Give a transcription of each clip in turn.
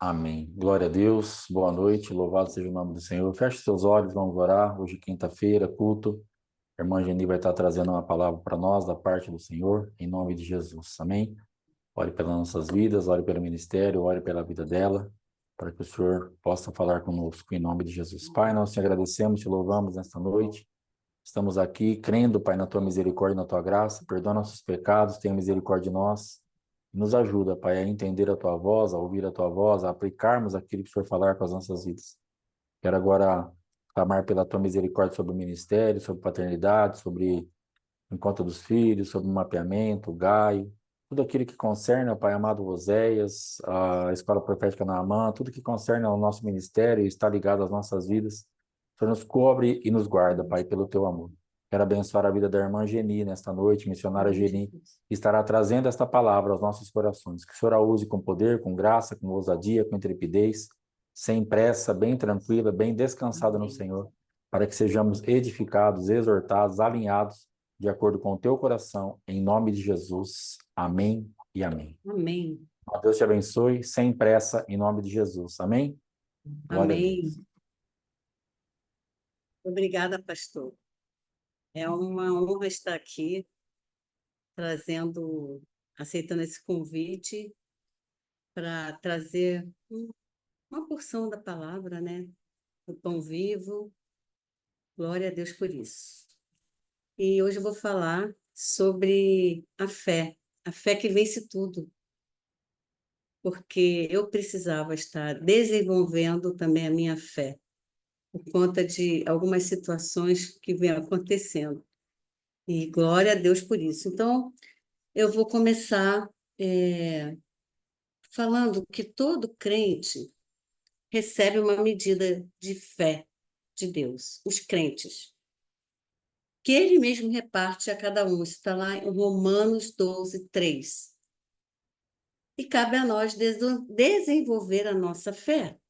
Amém. Glória a Deus. Boa noite. Louvado seja o nome do Senhor. Feche seus olhos, vamos orar. Hoje, quinta-feira, culto. A irmã Geni vai estar trazendo uma palavra para nós da parte do Senhor, em nome de Jesus. Amém. Ore pelas nossas vidas, ore pelo ministério, ore pela vida dela, para que o Senhor possa falar conosco, em nome de Jesus. Pai, nós te agradecemos, te louvamos nesta noite. Estamos aqui crendo, Pai, na tua misericórdia, na tua graça. Perdoa nossos pecados, tenha misericórdia de nós. Nos ajuda, Pai, a entender a tua voz, a ouvir a tua voz, a aplicarmos aquilo que o Senhor falar com as nossas vidas. Quero agora clamar pela tua misericórdia sobre o ministério, sobre paternidade, sobre o encontro dos filhos, sobre o mapeamento, o Gaio, tudo aquilo que concerne, ó Pai amado Oséias, a Escola Profética Naamã, tudo que concerne ao nosso ministério e está ligado às nossas vidas. O Senhor nos cobre e nos guarda, Pai, pelo teu amor. Quero abençoar a vida da irmã Geni nesta noite, missionária Geni, que estará trazendo esta palavra aos nossos corações. Que o Senhor a use com poder, com graça, com ousadia, com intrepidez, sem pressa, bem tranquila, bem descansada no Senhor, para que sejamos edificados, exortados, alinhados, de acordo com o teu coração, em nome de Jesus. Amém e amém. Amém. Deus te abençoe, sem pressa, em nome de Jesus. Amém? Glória a Deus. Amém. Obrigada, pastor. É uma honra estar aqui, aceitando esse convite para trazer uma porção da palavra, né? O pão vivo. Glória a Deus por isso. E hoje eu vou falar sobre a fé que vence tudo, porque eu precisava estar desenvolvendo também a minha fé, por conta de algumas situações que vêm acontecendo. E glória a Deus por isso. Então, eu vou começar falando que todo crente recebe uma medida de fé de Deus, os crentes, que ele mesmo reparte a cada um. Isso está lá em Romanos 12, 3. E cabe a nós desenvolver a nossa fé.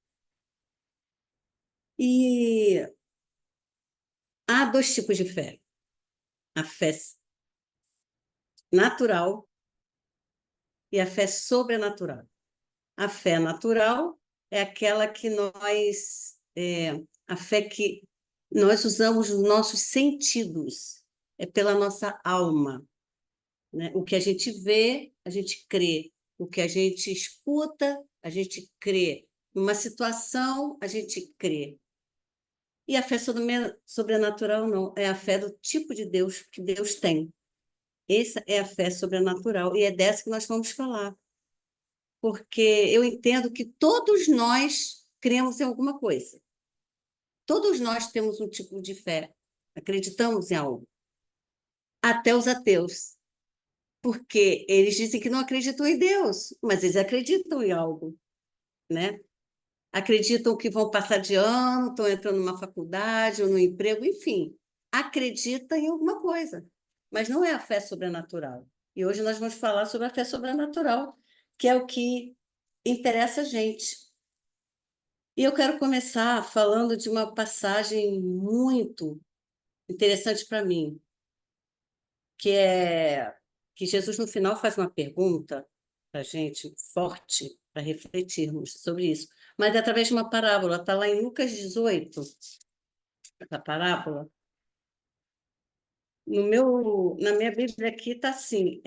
E há dois tipos de fé: a fé natural e a fé sobrenatural. A fé natural é aquela que a fé que nós usamos os nossos sentidos, é pela nossa alma, né? O que a gente vê, a gente crê. O que a gente escuta, a gente crê. Numa situação, a gente crê. E a fé sobrenatural não, é a fé do tipo de Deus que Deus tem. Essa é a fé sobrenatural, e é dessa que nós vamos falar. Porque eu entendo que todos nós cremos em alguma coisa. Todos nós temos um tipo de fé, acreditamos em algo. Até os ateus, porque eles dizem que não acreditam em Deus, mas eles acreditam em algo, né? Acreditam que vão passar de ano, estão entrando numa faculdade ou no emprego, enfim, acredita em alguma coisa, mas não é a fé sobrenatural. E hoje nós vamos falar sobre a fé sobrenatural, que é o que interessa a gente. E eu quero começar falando de uma passagem muito interessante para mim, que é que Jesus, no final, faz uma pergunta para a gente, forte, para refletirmos sobre isso, mas é através de uma parábola. Está lá em Lucas 18, essa parábola. Na minha Bíblia aqui está assim,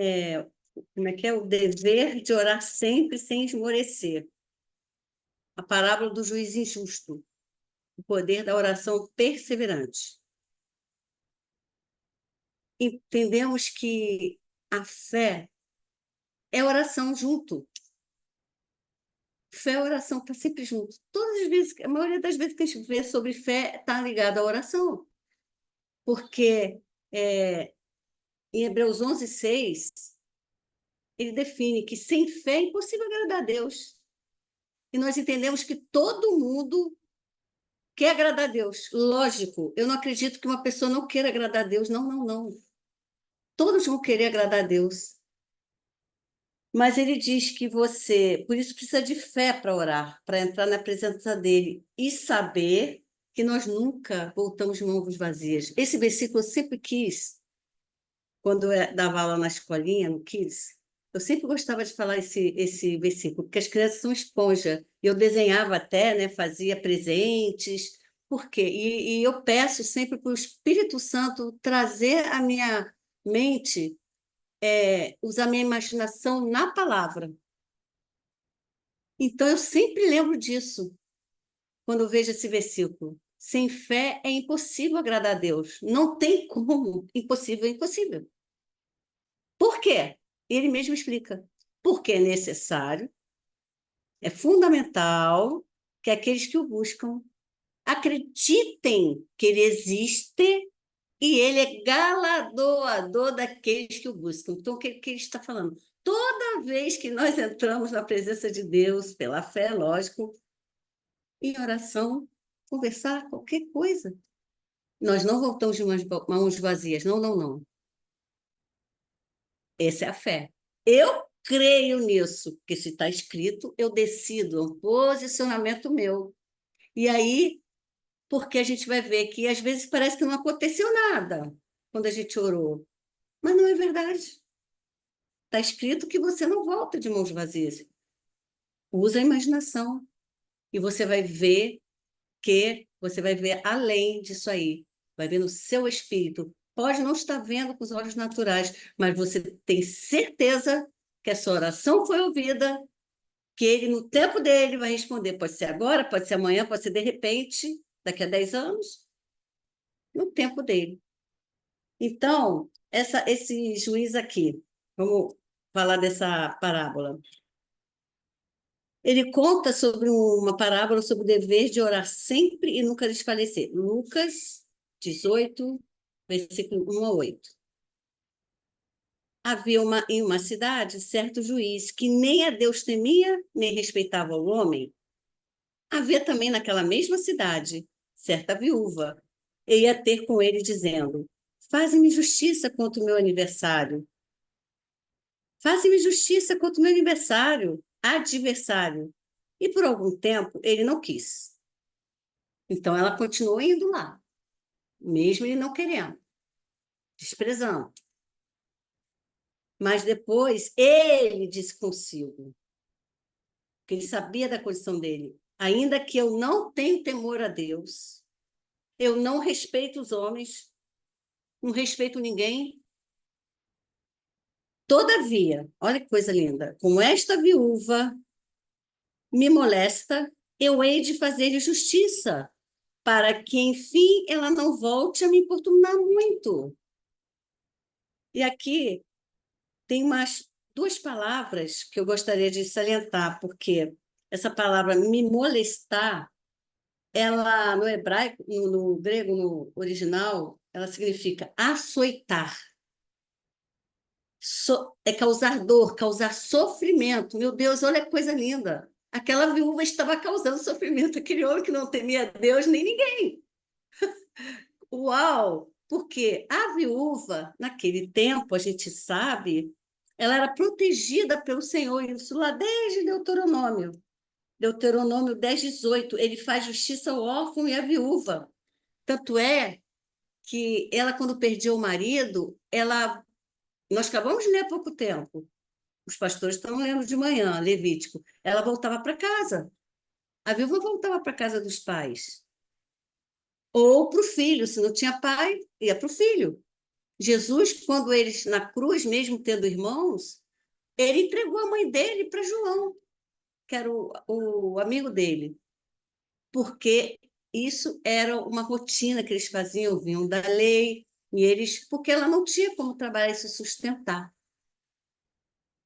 como é que é? O dever de orar sempre sem esmorecer. A parábola do juiz injusto, o poder da oração perseverante. Entendemos que a fé é oração junto. Fé e oração está sempre junto. Todas as vezes, a maioria das vezes que a gente vê sobre fé está ligada à oração. Porque em Hebreus 11, 6, ele define que sem fé é impossível agradar a Deus. E nós entendemos que todo mundo quer agradar a Deus. Lógico, eu não acredito que uma pessoa não queira agradar a Deus. Não, não, não. Todos vão querer agradar a Deus. Mas ele diz que por isso precisa de fé para orar, para entrar na presença dele e saber que nós nunca voltamos de mãos vazias. Esse versículo eu sempre quis, quando eu dava aula na escolinha, no Kids, Eu sempre gostava de falar esse versículo, porque as crianças são esponja. Eu desenhava até, né, fazia presentes. Por quê? E eu peço sempre para o Espírito Santo trazer à minha mente, usar a minha imaginação na palavra. Então, eu sempre lembro disso quando eu vejo esse versículo. Sem fé é impossível agradar a Deus. Não tem como. Impossível é impossível. Por quê? Ele mesmo explica. Porque é necessário, é fundamental que aqueles que o buscam acreditem que ele existe e ele é galardoador daqueles que o buscam. Então, o que ele está falando? Toda vez que nós entramos na presença de Deus, pela fé, lógico, em oração, conversar, qualquer coisa, nós não voltamos de mãos vazias. Não, não, não. Essa é a fé. Eu creio nisso, porque se está escrito, eu decido, é um posicionamento meu. E aí, porque a gente vai ver que às vezes parece que não aconteceu nada quando a gente orou, mas não é verdade. Está escrito que você não volta de mãos vazias. Usa a imaginação e você vai ver além disso aí. Vai ver no seu espírito. Pode não estar vendo com os olhos naturais, mas você tem certeza que essa oração foi ouvida, que ele, no tempo dele, vai responder. Pode ser agora, pode ser amanhã, pode ser de repente, daqui a 10 anos, no tempo dele. Então, esse juiz aqui, vamos falar dessa parábola. Ele conta sobre uma parábola sobre o dever de orar sempre e nunca desfalecer. Lucas 18, versículo 1 a 8. Havia em uma cidade certo juiz que nem a Deus temia, nem respeitava o homem. Havia também naquela mesma cidade certa viúva, e ia ter com ele dizendo: Faze-me justiça contra o meu aniversário. Faze-me justiça contra o meu adversário. E por algum tempo ele não quis. Então ela continuou indo lá, mesmo ele não querendo, desprezando. Mas depois ele disse consigo, que ele sabia da condição dele: ainda que eu não tenha temor a Deus, eu não respeito os homens, não respeito ninguém. Todavia, olha que coisa linda, com esta viúva me molesta, eu hei de fazer-lhe justiça, para que, enfim, ela não volte a me importunar muito. E aqui tem umas duas palavras que eu gostaria de salientar, porque essa palavra me molestar, ela no hebraico, no grego, no original, ela significa açoitar. É causar dor, causar sofrimento. Meu Deus, olha que coisa linda. Aquela viúva estava causando sofrimento, aquele homem que não temia Deus nem ninguém. Uau! Porque a viúva, naquele tempo, a gente sabe, ela era protegida pelo Senhor, isso lá desde Deuteronômio. Deuteronômio 10, 18, ele faz justiça ao órfão e à viúva. Tanto é que ela, quando perdia o marido, nós acabamos de ler há pouco tempo, os pastores estão lendo de manhã, Levítico, ela voltava para casa. A viúva voltava para casa dos pais. Ou para o filho, se não tinha pai, ia para o filho. Jesus, quando eles, na cruz, mesmo tendo irmãos, ele entregou a mãe dele para João, que era o amigo dele, porque isso era uma rotina que eles faziam, vinham da lei, e eles, porque ela não tinha como trabalhar e se sustentar.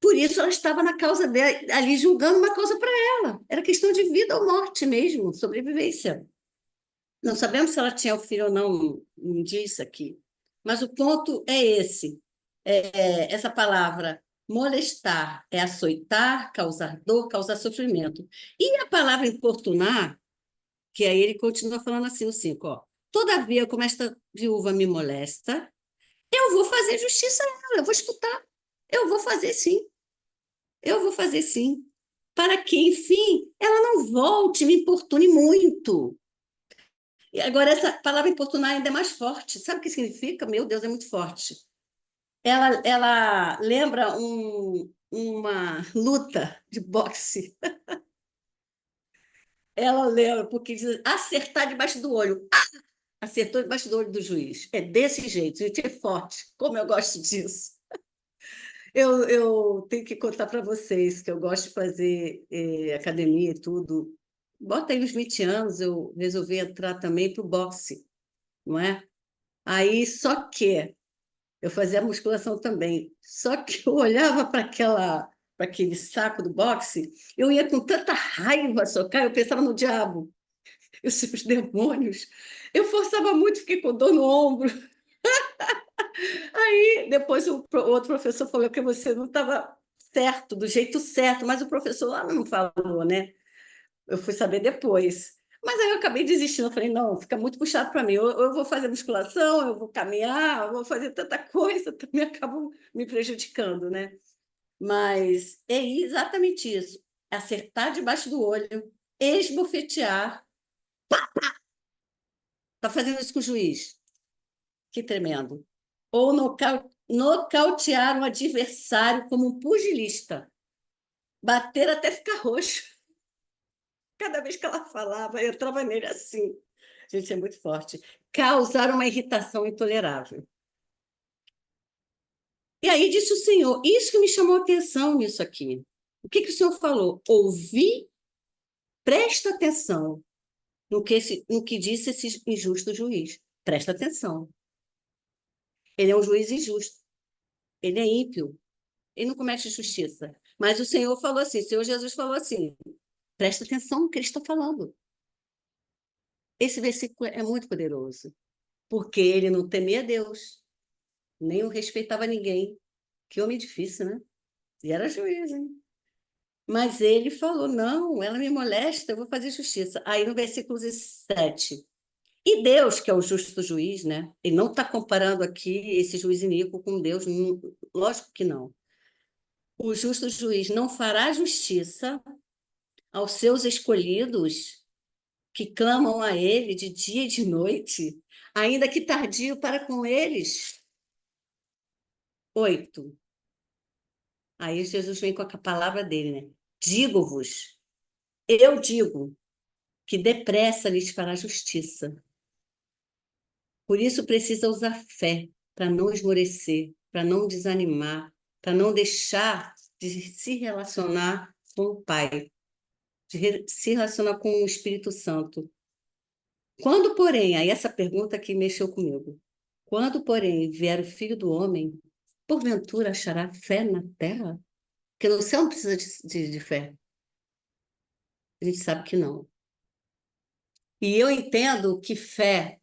Por isso ela estava na causa dela, ali julgando uma causa para ela. Era questão de vida ou morte mesmo, sobrevivência. Não sabemos se ela tinha o filho ou não, não diz aqui. Mas o ponto é esse. Essa palavra molestar é açoitar, causar dor, causar sofrimento. E a palavra importunar, que aí ele continua falando assim no 5, ó. Todavia, como esta viúva me molesta, eu vou fazer justiça a ela, eu vou escutar. Eu vou fazer sim. Eu vou fazer sim. Para que, enfim, ela não volte, me importune muito. E agora, essa palavra importunar ainda é mais forte. Sabe o que significa? Meu Deus, é muito forte. Ela lembra uma luta de boxe. Ela lembra, porque diz acertar debaixo do olho. Ah! Acertou debaixo do olho do juiz. É desse jeito, gente, é forte. Como eu gosto disso. Eu tenho que contar para vocês que eu gosto de fazer academia e tudo. Bota aí uns 20 anos, eu resolvi entrar também para o boxe, não é? Aí, só que eu fazia musculação também. Só que eu olhava para aquele saco do boxe, eu ia com tanta raiva socar, eu pensava no diabo, os seus demônios. Eu forçava muito, fiquei com dor no ombro. Aí depois o outro professor falou que você não estava certo, do jeito certo, mas o professor lá não falou, né? Eu fui saber depois. Mas aí eu acabei desistindo. Eu falei, não, fica muito puxado para mim. Eu vou fazer musculação, eu vou caminhar, eu vou fazer tanta coisa, também acabo me prejudicando, né? Mas é exatamente isso. Acertar debaixo do olho, esbofetear. Está fazendo isso com o juiz. Que tremendo. Ou nocautear um adversário como um pugilista. Bater até ficar roxo. Cada vez que ela falava, eu entrava nele assim. Gente, é muito forte. Causar uma irritação intolerável. E aí disse o Senhor, isso que me chamou a atenção nisso aqui. O que o Senhor falou? Ouvi, presta atenção no que disse esse injusto juiz. Presta atenção. Ele é um juiz injusto. Ele é ímpio. Ele não comete justiça. Mas o Senhor falou assim, o Senhor Jesus falou assim, presta atenção no que ele está falando. Esse versículo é muito poderoso, porque ele não temia Deus, nem o respeitava ninguém. Que homem difícil, né? E era juiz, hein? Mas ele falou, não, ela me molesta, eu vou fazer justiça. Aí no versículo 7, e Deus, que é o justo juiz, né? Ele não está comparando aqui esse juiz iníquo com Deus, lógico que não. O justo juiz não fará justiça aos seus escolhidos que clamam a ele de dia e de noite, ainda que tardio para com eles. 8. Aí Jesus vem com a palavra dele, né? Digo-vos, eu digo, que depressa lhes fará justiça. Por isso precisa usar fé, para não esmorecer, para não desanimar, para não deixar de se relacionar com o Pai, de se relacionar com o Espírito Santo. Quando, porém, aí essa pergunta que mexeu comigo, quando, porém, vier o Filho do Homem, porventura achará fé na terra? Porque no céu não precisa de fé. A gente sabe que não. E eu entendo que fé,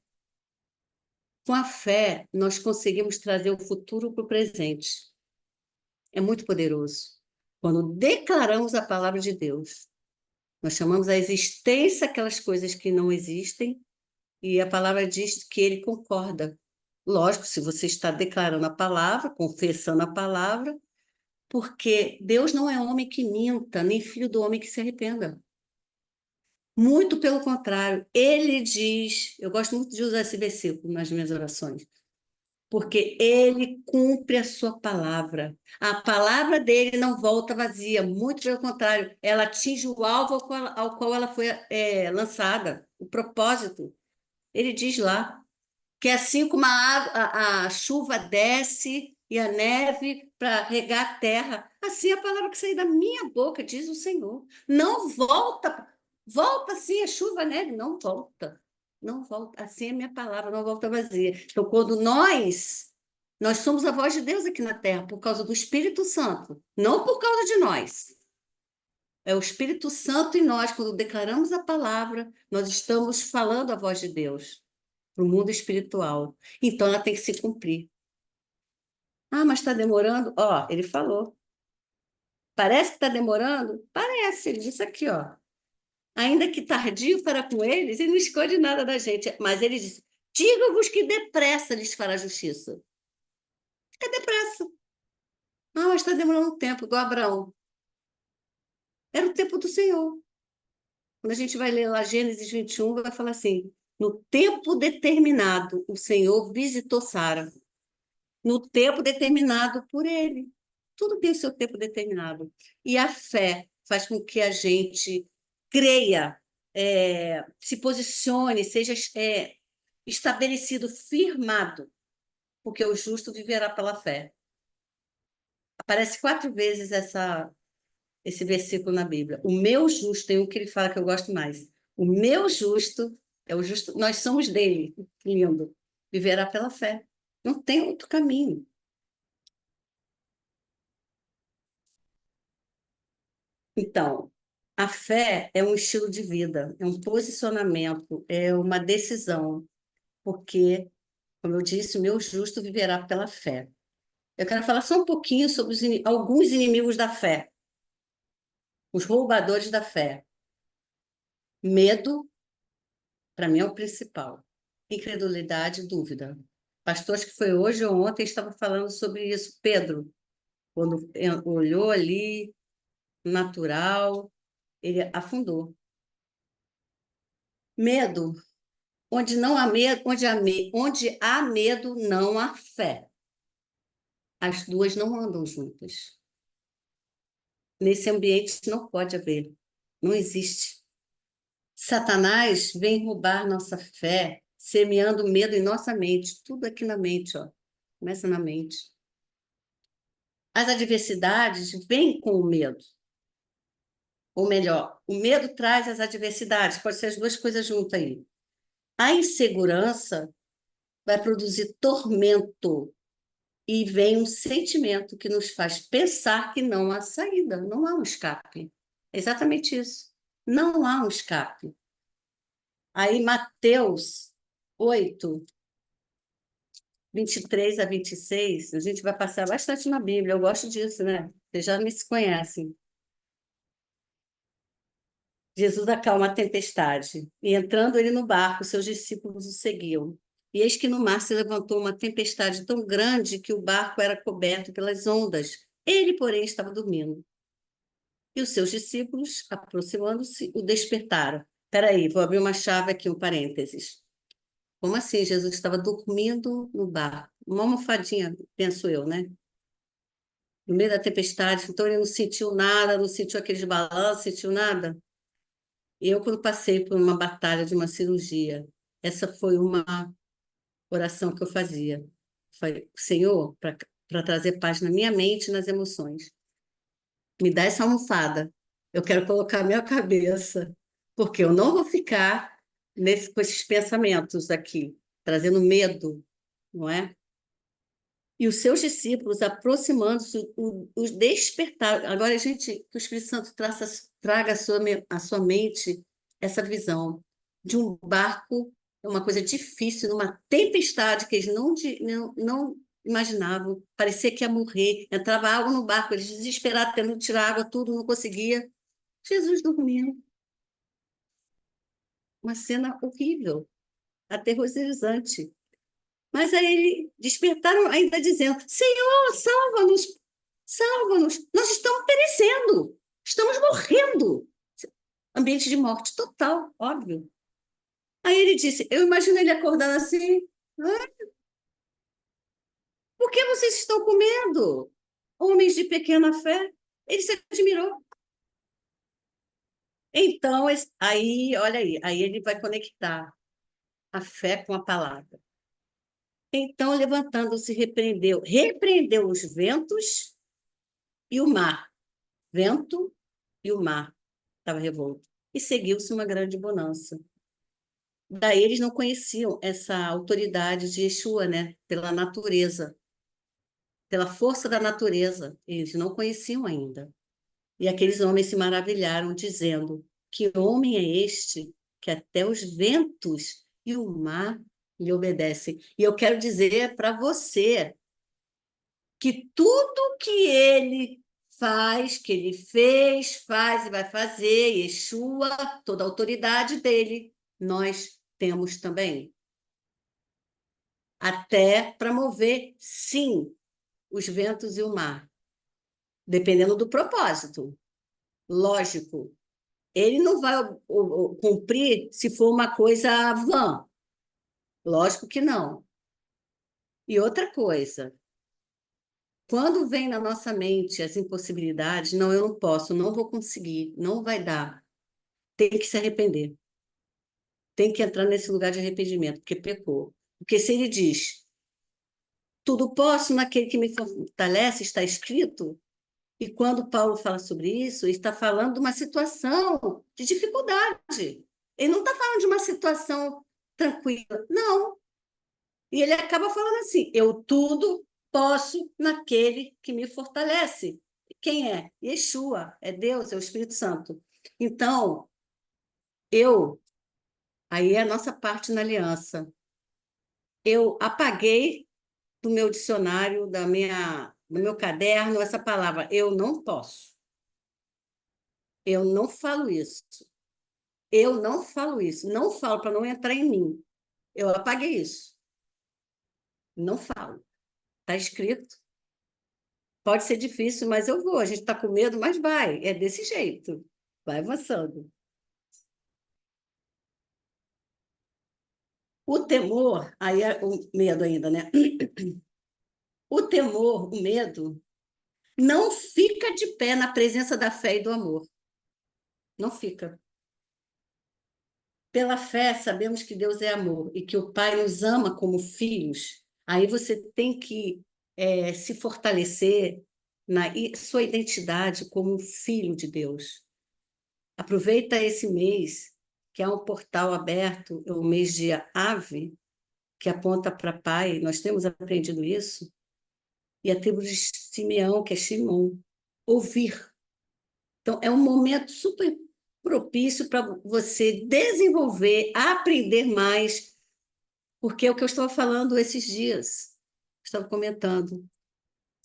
com a fé, nós conseguimos trazer o futuro para o presente. É muito poderoso. Quando declaramos a palavra de Deus, nós chamamos a existência aquelas coisas que não existem, e a palavra diz que ele concorda. Lógico, se você está declarando a palavra, confessando a palavra, porque Deus não é homem que minta, nem filho do homem que se arrependa. Muito pelo contrário, ele diz, eu gosto muito de usar esse versículo nas minhas orações, porque ele cumpre a sua palavra. A palavra dele não volta vazia, muito pelo contrário, ela atinge o alvo ao qual ela foi lançada, o propósito. Ele diz lá que assim como a chuva desce e a neve para regar a terra, assim a palavra que sai da minha boca, diz o Senhor, não volta, volta assim a chuva, a neve, não volta. Não volta, assim é a minha palavra, não volta vazia. Então, quando nós somos a voz de Deus aqui na terra, por causa do Espírito Santo, não por causa de nós. É o Espírito Santo em nós, quando declaramos a palavra, nós estamos falando a voz de Deus para o mundo espiritual. Então, ela tem que se cumprir. Ah, mas está demorando? Ó, ele falou. Parece que está demorando? Parece, ele disse aqui, ó. Ainda que tardio para com eles, ele não esconde nada da gente. Mas ele disse, diga-vos que depressa lhes fará justiça. É depressa. Ah, mas está demorando um tempo, igual Abraão. Era o tempo do Senhor. Quando a gente vai ler lá Gênesis 21, vai falar assim, no tempo determinado, o Senhor visitou Sara. No tempo determinado por ele. Tudo tem o seu tempo determinado. E a fé faz com que a gente creia, se posicione, seja estabelecido, firmado, porque o justo viverá pela fé. Aparece 4 vezes esse versículo na Bíblia. O meu justo, tem um que ele fala que eu gosto mais. O meu justo é o justo, nós somos dele, lindo. Viverá pela fé. Não tem outro caminho. Então, a fé é um estilo de vida, é um posicionamento, é uma decisão, porque, como eu disse, o meu justo viverá pela fé. Eu quero falar só um pouquinho sobre alguns inimigos da fé, os roubadores da fé. Medo, para mim, é o principal. Incredulidade, dúvida. Pastor, acho que foi hoje ou ontem, estava falando sobre isso. Pedro, quando olhou ali, natural, ele afundou. Medo, onde não há medo, onde há medo, não há fé. As duas não andam juntas. Nesse ambiente não pode haver, não existe. Satanás vem roubar nossa fé, semeando medo em nossa mente, tudo aqui na mente, ó. Começa na mente. As adversidades vêm com o medo. Ou melhor, o medo traz as adversidades, pode ser as duas coisas juntas aí. A insegurança vai produzir tormento e vem um sentimento que nos faz pensar que não há saída, não há um escape. É exatamente isso. Não há um escape. Aí, Mateus 8, 23 a 26, a gente vai passar bastante na Bíblia, eu gosto disso, né? Vocês já me se conhecem. Jesus acalma a tempestade, e entrando ele no barco, seus discípulos o seguiam. E eis que no mar se levantou uma tempestade tão grande que o barco era coberto pelas ondas. Ele, porém, estava dormindo. E os seus discípulos, aproximando-se, o despertaram. Espera aí, vou abrir uma chave aqui, um parênteses. Como assim? Jesus estava dormindo no barco. Uma almofadinha, penso eu, né? No meio da tempestade, então ele não sentiu nada, não sentiu aqueles balanços, sentiu nada. Eu, quando passei por uma batalha de uma cirurgia, essa foi uma oração que eu fazia. Falei, Senhor, para trazer paz na minha mente e nas emoções, me dá essa almofada. Eu quero colocar a minha cabeça, porque eu não vou ficar com esses pensamentos aqui, trazendo medo, não é? E os seus discípulos, aproximando-se, os despertaram. Agora, gente, que o Espírito Santo traga à sua mente essa visão de um barco, é uma coisa difícil, numa tempestade que eles não imaginavam. Parecia que ia morrer. Entrava água no barco, eles desesperados, tentando tirar água, tudo, não conseguia. Jesus dormindo. Uma cena horrível, aterrorizante. Mas aí eles despertaram ainda dizendo: Senhor, salva-nos, salva-nos, nós estamos perecendo, estamos morrendo. Ambiente de morte total, óbvio. Aí ele disse: Eu imagino ele acordando assim: Por que vocês estão com medo? Homens de pequena fé. Ele se admirou. Então, aí, olha aí ele vai conectar a fé com a palavra. Então, levantando-se, repreendeu os ventos e o mar. Vento e o mar estava revolto. E seguiu-se uma grande bonança. Daí eles não conheciam essa autoridade de Yeshua, né? Pela natureza, pela força da natureza. Eles não conheciam ainda. E aqueles homens se maravilharam, dizendo: Que homem é este que até os ventos e o mar lhe obedecem? E eu quero dizer para você que tudo que ele faz, que ele fez, faz e vai fazer, Yeshua, toda a autoridade dele, nós temos também. Até para mover, sim, os ventos e o mar, dependendo do propósito. Lógico, ele não vai cumprir se for uma coisa vã. Lógico que não. E outra coisa, quando vem na nossa mente as impossibilidades, não, eu não posso, não vou conseguir, não vai dar, tem que se arrepender. Tem que entrar nesse lugar de arrependimento, porque pecou. Porque se ele diz, tudo posso naquele que me fortalece, está escrito, e quando Paulo fala sobre isso, ele está falando de uma situação de dificuldade. Ele não está falando de uma situação tranquila, não. E ele acaba falando assim: eu tudo posso naquele que me fortalece. Quem é? Yeshua, é Deus, é o Espírito Santo. Então, aí é a nossa parte na aliança. Eu apaguei do meu dicionário, do meu caderno, essa palavra, eu não posso. Eu não falo isso. Eu não falo isso. Não falo para não entrar em mim. Eu apaguei isso. Não falo. Está escrito. Pode ser difícil, mas eu vou. A gente está com medo, mas vai. É desse jeito. Vai avançando. O temor, aí é o medo ainda, né? O temor, o medo, não fica de pé na presença da fé e do amor. Não fica. Pela fé, sabemos que Deus é amor e que o Pai nos ama como filhos. Aí você tem que se fortalecer na sua identidade como um filho de Deus. Aproveita esse mês, que é um portal aberto, é o mês de Ave, que aponta para Pai. Nós temos aprendido isso. E a tribo de Simeão, que é Shimon. Ouvir. Então, é um momento super propício para você desenvolver, aprender mais, porque é o que eu estava falando esses dias. Estava comentando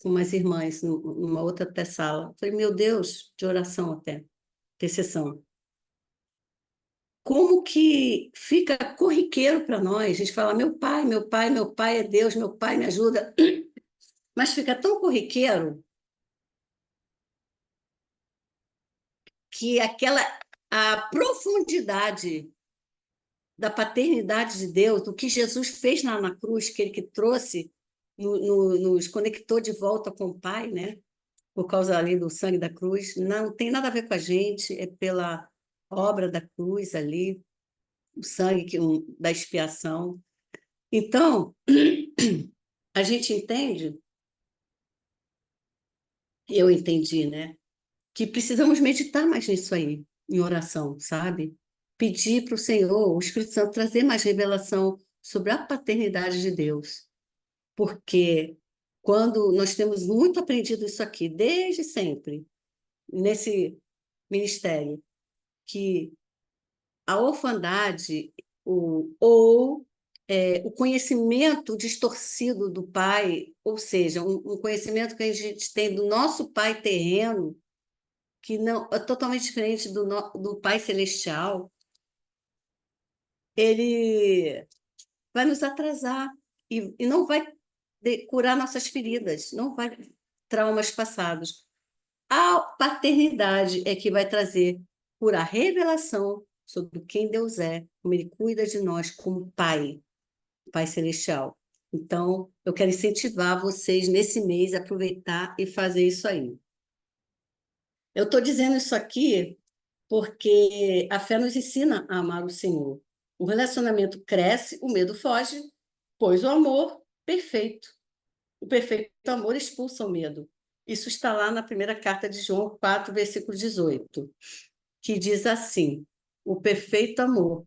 com umas irmãs numa outra até sala. Falei, meu Deus, de oração até, intercessão. Como que fica corriqueiro para nós? A gente fala, meu pai, meu pai, meu pai é Deus, meu pai me ajuda. Mas fica tão corriqueiro que a profundidade da paternidade de Deus, do que Jesus fez na cruz, que ele que trouxe, nos conectou de volta com o Pai, né? Por causa ali do sangue da cruz, não tem nada a ver com a gente, é pela obra da cruz ali, o sangue da expiação. Então, a gente entende, eu entendi, né? Que precisamos meditar mais nisso aí, em oração, sabe? Pedir para o Senhor, o Espírito Santo, trazer mais revelação sobre a paternidade de Deus. Porque quando nós temos muito aprendido isso aqui, desde sempre, nesse ministério, que a orfandade o conhecimento distorcido do pai, ou seja, um conhecimento que a gente tem do nosso pai terreno, que não é totalmente diferente do pai celestial, ele vai nos atrasar e não vai curar nossas feridas, não vai traumas passados. A paternidade é que vai trazer curar revelação sobre quem Deus é, como Ele cuida de nós como Pai, Pai Celestial. Então, eu quero incentivar vocês nesse mês a aproveitar e fazer isso aí. Eu estou dizendo isso aqui porque a fé nos ensina a amar o Senhor. O relacionamento cresce, o medo foge, pois o amor perfeito. O perfeito amor expulsa o medo. Isso está lá na primeira carta de João 4, versículo 18, que diz assim: o perfeito amor.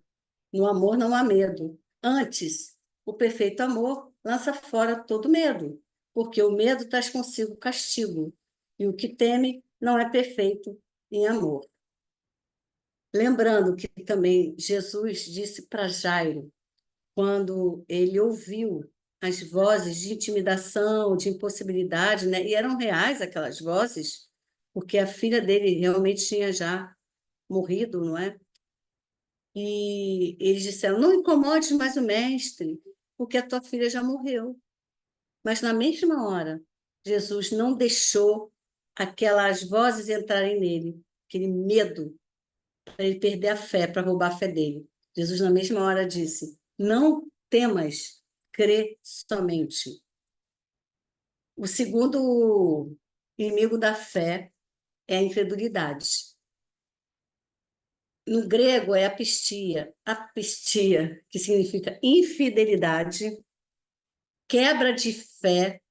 No amor não há medo. Antes, o perfeito amor lança fora todo medo, porque o medo traz consigo castigo, e o que teme não é perfeito em amor. Lembrando que também Jesus disse para Jairo, quando ele ouviu as vozes de intimidação, de impossibilidade, né? E eram reais aquelas vozes, porque a filha dele realmente tinha já morrido, não é? E eles disseram: não incomodes mais o mestre, porque a tua filha já morreu. Mas na mesma hora, Jesus não deixou aquelas vozes entrarem nele, aquele medo, para ele perder a fé, para roubar a fé dele. Jesus, na mesma hora, disse: não temas, crê somente. O segundo inimigo da fé é a incredulidade. No grego é apistia, que significa infidelidade, quebra de fé,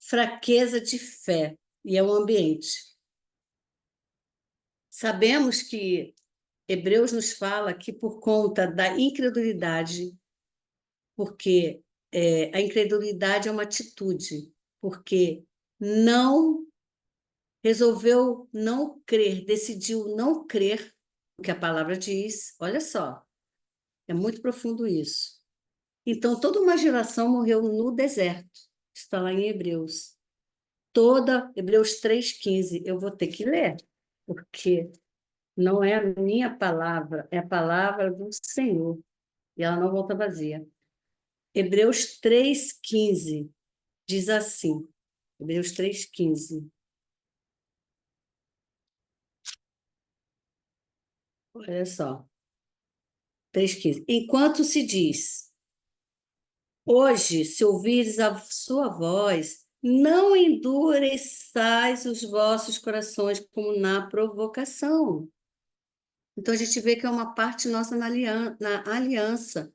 fraqueza de fé, e é o ambiente. Sabemos que Hebreus nos fala que por conta da incredulidade, porque a incredulidade é uma atitude, porque não resolveu não crer, decidiu não crer o que a palavra diz. Olha só, é muito profundo isso. Então, toda uma geração morreu no deserto. Está lá em Hebreus. Hebreus 3,15. Eu vou ter que ler, porque não é a minha palavra, é a palavra do Senhor. E ela não volta vazia. Hebreus 3,15 diz assim. Hebreus 3,15. Olha só. 3,15. Enquanto se diz, hoje, se ouvires a sua voz, não endureçais os vossos corações como na provocação. Então, a gente vê que é uma parte nossa na aliança.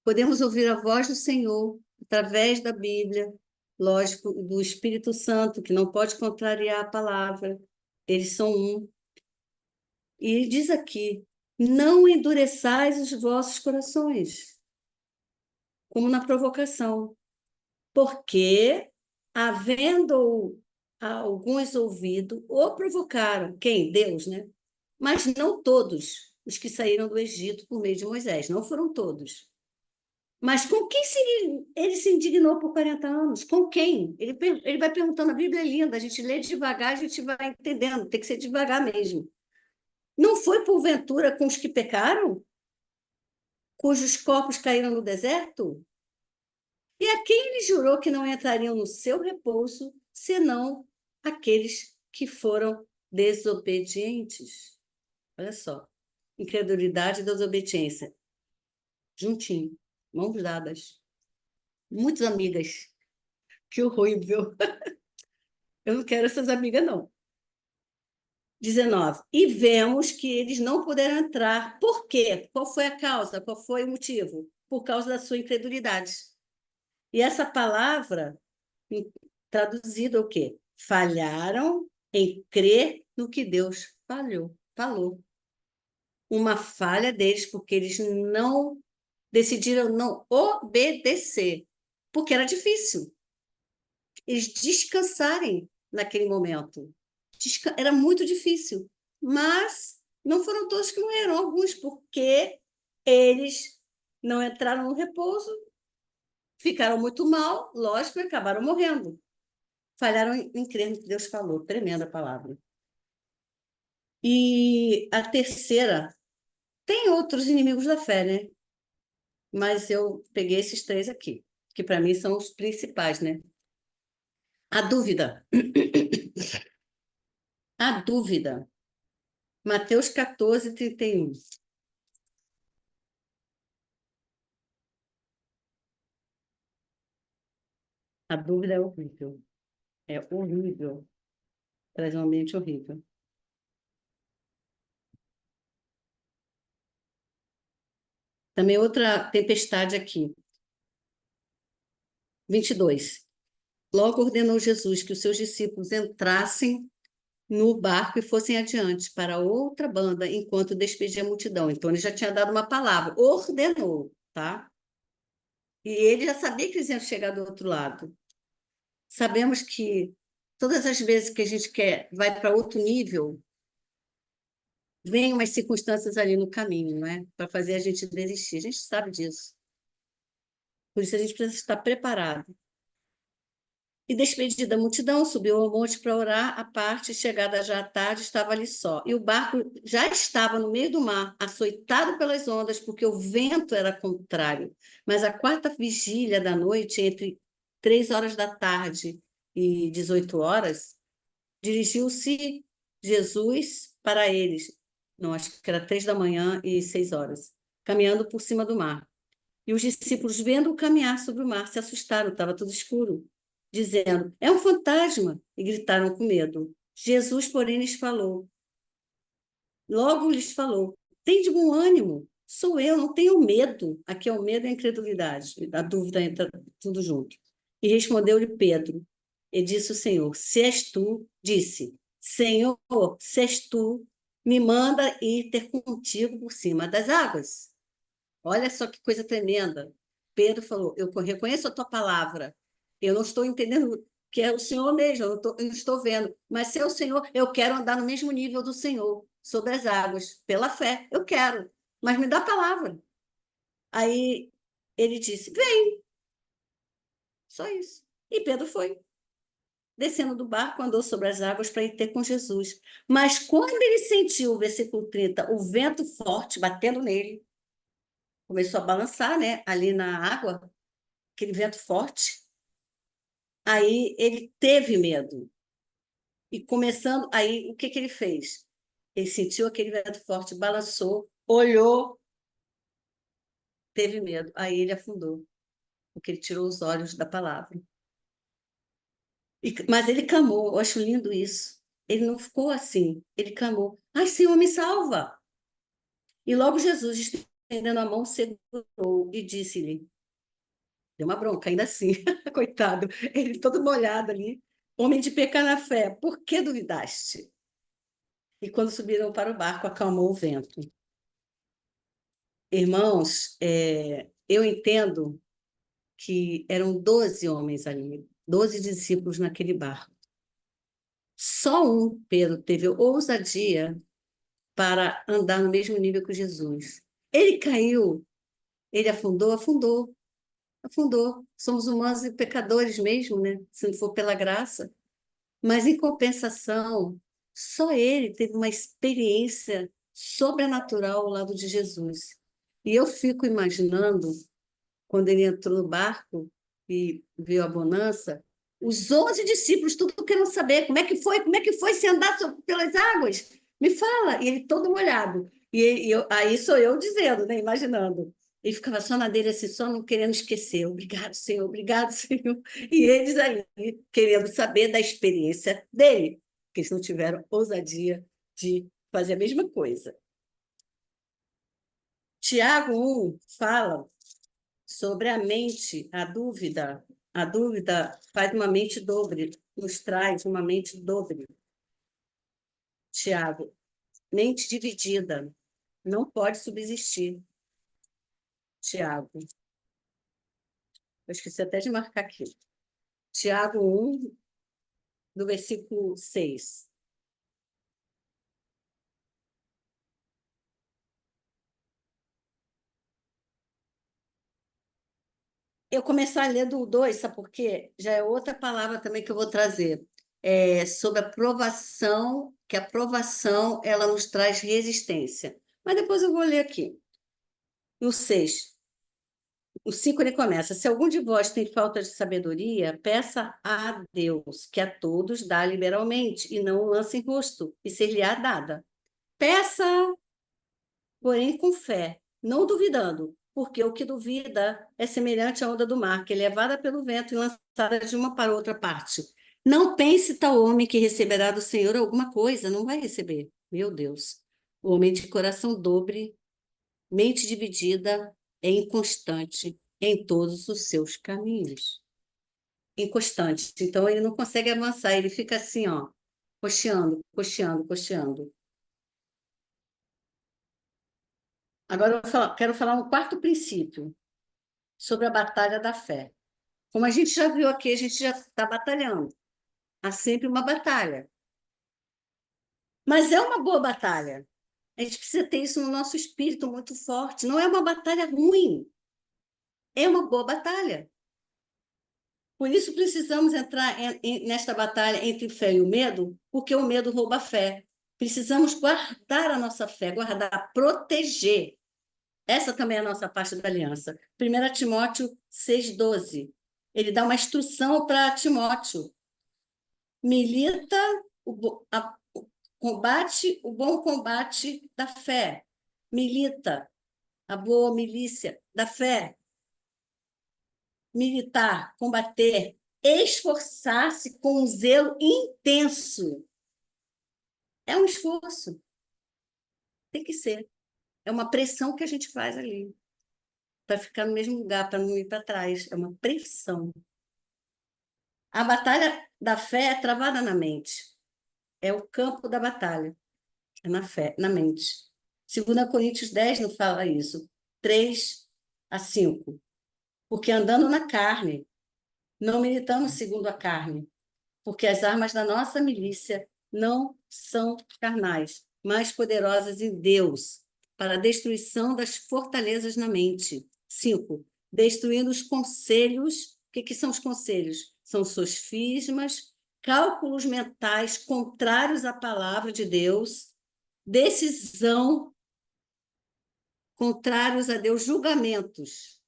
Podemos ouvir a voz do Senhor através da Bíblia, lógico, do Espírito Santo, que não pode contrariar a palavra. Eles são um. E diz aqui: não endureçais os vossos corações, como na provocação, porque, havendo alguns ouvido, o provocaram. Quem? Deus, né? Mas não todos os que saíram do Egito por meio de Moisés, não foram todos. Mas com quem ele se indignou por 40 anos? Com quem? Ele vai perguntando, a Bíblia é linda, a gente lê devagar, a gente vai entendendo, tem que ser devagar mesmo. Não foi porventura com os que pecaram? Cujos corpos caíram no deserto? E a quem ele jurou que não entrariam no seu repouso, senão aqueles que foram desobedientes? Olha só, incredulidade e desobediência, juntinho, mãos dadas, muitas amigas. Que horrível. Eu não quero essas amigas, não. 19. E vemos que eles não puderam entrar. Por quê? Qual foi a causa? Qual foi o motivo? Por causa da sua incredulidade. E essa palavra, traduzida o quê? Falharam em crer no que Deus falou. Uma falha deles, porque eles não decidiram não obedecer, porque era difícil eles descansarem naquele momento. Era muito difícil, mas não foram todos que morreram, alguns, porque eles não entraram no repouso, ficaram muito mal, lógico, e acabaram morrendo. Falharam em crer no que Deus falou. Tremenda palavra. E a terceira, tem outros inimigos da fé, né? Mas eu peguei esses três aqui, que para mim são os principais, né? A dúvida. A dúvida. Mateus 14, 31. A dúvida é horrível. É horrível. Traz um ambiente horrível. Também outra tempestade aqui. 22. Logo ordenou Jesus que os seus discípulos entrassem no barco e fossem adiante para outra banda enquanto despedia a multidão. Então, ele já tinha dado uma palavra. Ordenou, tá? E ele já sabia que eles iam chegar do outro lado. Sabemos que todas as vezes que a gente vai para outro nível, vem umas circunstâncias ali no caminho, não é? Para fazer a gente desistir. A gente sabe disso. Por isso a gente precisa estar preparado. E despedida da multidão, subiu ao monte para orar, à parte, chegada já à tarde, estava ali só. E o barco já estava no meio do mar, açoitado pelas ondas, porque o vento era contrário. Mas a quarta vigília da noite, entre 3 horas da tarde e 18 horas, dirigiu-se Jesus para eles. Não, acho que era 3 da manhã e 6 horas, caminhando por cima do mar. E os discípulos, vendo-o caminhar sobre o mar, se assustaram, estava tudo escuro. dizendo: é um fantasma, e gritaram com medo. Jesus, porém, lhes falou. Logo lhes falou: tem de bom ânimo, sou eu, não tenho medo. Aqui é o medo e a incredulidade, a dúvida entra tudo junto. E respondeu-lhe Pedro, e disse o Senhor: se és tu, disse, Senhor, se és tu, me manda ir ter contigo por cima das águas. Olha só que coisa tremenda. Pedro falou: eu reconheço a tua palavra, eu não estou entendendo que é o Senhor mesmo, eu não estou vendo, mas se é o Senhor, eu quero andar no mesmo nível do Senhor, sobre as águas, pela fé, eu quero, mas me dá a palavra. Aí ele disse: vem, só isso. E Pedro foi. Descendo do barco, andou sobre as águas para ir ter com Jesus. Mas quando ele sentiu, versículo 30, o vento forte batendo nele, começou a balançar, né, ali na água, aquele vento forte. Aí ele teve medo. E começando, aí o que que ele fez? Ele sentiu aquele vento forte, balançou, olhou, teve medo. Aí ele afundou, porque ele tirou os olhos da palavra. Mas ele clamou, eu acho lindo isso. Ele não ficou assim, ele clamou: ai, Senhor, me salva! E logo Jesus, estendendo a mão, segurou e disse-lhe, deu uma bronca ainda assim, coitado, ele todo molhado ali, homem de pequena fé, por que duvidaste? E quando subiram para o barco, acalmou o vento. Irmãos, eu entendo que eram 12 homens ali, 12 discípulos naquele barco. Só um, Pedro, teve ousadia para andar no mesmo nível que Jesus. Ele caiu, ele afundou, afundou, afundou. Somos humanos e pecadores mesmo, né? Se não for pela graça. Mas, em compensação, só ele teve uma experiência sobrenatural ao lado de Jesus. E eu fico imaginando, quando ele entrou no barco e viu a bonança, os 11 discípulos, tudo querendo saber como é que foi se andar pelas águas? Me fala. E ele todo molhado. Aí sou eu dizendo, né? Imaginando. Ele ficava só na dele, assim, só não querendo esquecer. Obrigado, Senhor. E eles aí, querendo saber da experiência dele, porque eles não tiveram ousadia de fazer a mesma coisa. Tiago 1 fala sobre a mente, a dúvida. A dúvida faz uma mente dobre, nos traz uma mente dobre. Tiago, mente dividida, não pode subsistir. Tiago, eu esqueci até de marcar aqui. Tiago 1, do versículo 6. Eu começar a ler do 2, sabe por quê? Já é outra palavra também que eu vou trazer. Sobre a provação, que a provação ela nos traz resistência. Mas depois eu vou ler aqui. O 6. O 5 ele começa: se algum de vós tem falta de sabedoria, peça a Deus, que a todos dá liberalmente, e não o lance em rosto, e ser-lhe-á dada. Peça, porém, com fé, não duvidando, porque o que duvida é semelhante à onda do mar, que é levada pelo vento e lançada de uma para outra parte. Não pense tal homem que receberá do Senhor alguma coisa, não vai receber. Meu Deus. O homem de coração dobre, mente dividida, é inconstante em todos os seus caminhos. Inconstante. Então, ele não consegue avançar, ele fica assim, ó, cocheando, cocheando, cocheando. Agora, quero falar um quarto princípio, sobre a batalha da fé. Como a gente já viu aqui, a gente já está batalhando. Há sempre uma batalha. Mas é uma boa batalha. A gente precisa ter isso no nosso espírito muito forte. Não é uma batalha ruim. É uma boa batalha. Por isso precisamos entrar nesta batalha entre fé e o medo, porque o medo rouba a fé. Precisamos guardar a nossa fé, guardar, proteger. Essa também é a nossa parte da aliança. 1 Timóteo 6,12. Ele dá uma instrução para Timóteo. Milita combate o bom combate da fé. Milita a boa milícia da fé. Militar, combater, esforçar-se com um zelo intenso. É um esforço. Tem que ser. É uma pressão que a gente faz ali, para ficar no mesmo lugar, para não ir para trás. É uma pressão. A batalha da fé é travada na mente. É o campo da batalha. É na fé, na mente. 2 Coríntios 10 não fala isso. 3-5. Porque andando na carne, não militamos segundo a carne, porque as armas da nossa milícia não são carnais, mas poderosas em Deus, para a destruição das fortalezas na mente. 5. Destruindo os conselhos. O que são os conselhos? São sofismas, cálculos mentais contrários à palavra de Deus, decisão contrários a Deus, julgamentos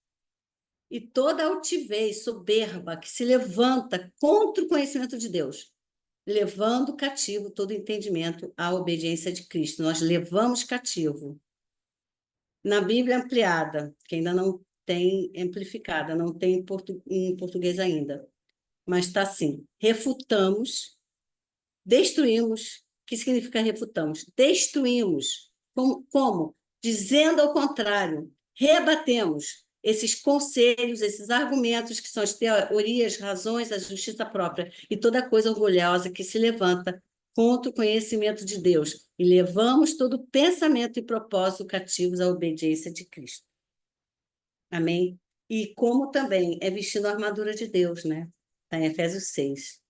e toda altivez, soberba que se levanta contra o conhecimento de Deus, levando cativo todo entendimento à obediência de Cristo. Nós levamos cativo. Na Bíblia ampliada, que ainda não tem amplificada, não tem em português ainda, mas está assim: refutamos, destruímos. O que significa refutamos? Destruímos. Como? Dizendo ao contrário, rebatemos esses conselhos, esses argumentos que são as teorias, razões, a justiça própria e toda coisa orgulhosa que se levanta contra o conhecimento de Deus e levamos todo pensamento e propósito cativos à obediência de Cristo. Amém? E como também é vestindo a armadura de Deus, né? Está em Efésios 6.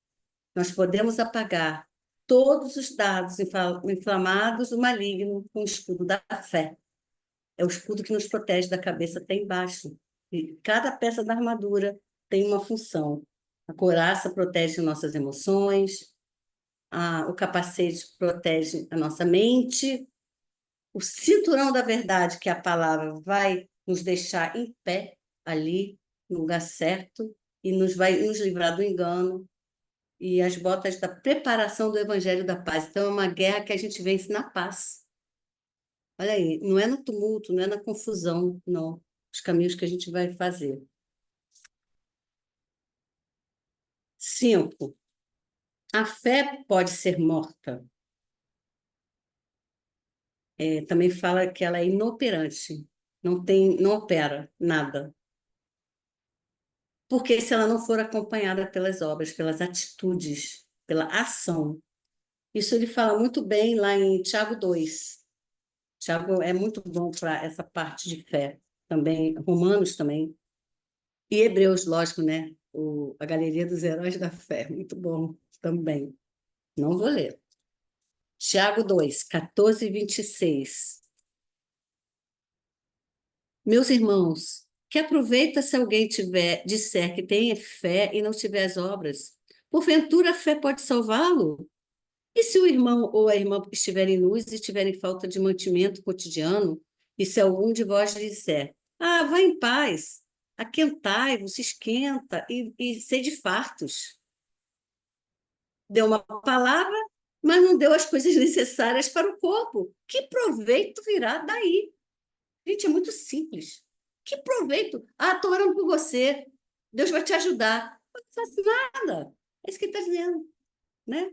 Nós podemos apagar todos os dados inflamados do maligno com o escudo da fé. É o escudo que nos protege da cabeça até embaixo. E cada peça da armadura tem uma função. A couraça protege nossas emoções, o capacete protege a nossa mente, o cinturão da verdade, que é a palavra, vai nos deixar em pé ali, no lugar certo, e vai nos livrar do engano, e as botas da preparação do Evangelho da Paz. Então, é uma guerra que a gente vence na paz. Olha aí, não é no tumulto, não é na confusão, não. Os caminhos que a gente vai fazer. 5. A fé pode ser morta. Também fala que ela é inoperante, não opera nada. Porque se ela não for acompanhada pelas obras, pelas atitudes, pela ação. Isso ele fala muito bem lá em Tiago 2. Tiago é muito bom para essa parte de fé também, Romanos também, e Hebreus, lógico, né? A Galeria dos Heróis da Fé, muito bom também. Não vou ler. Tiago 2, 14 e 26. Meus irmãos, que aproveita se alguém disser que tem fé e não tiver as obras? Porventura a fé pode salvá-lo? E se o irmão ou a irmã estiverem nus e tiverem falta de mantimento cotidiano, e se algum de vós lhe disser, vá em paz, aquentai-vos, se esquenta e sede fartos. Deu uma palavra, mas não deu as coisas necessárias para o corpo. Que proveito virá daí? Gente, é muito simples. Que proveito? Estou orando por você. Deus vai te ajudar. Não faço nada. É isso que ele está dizendo, né?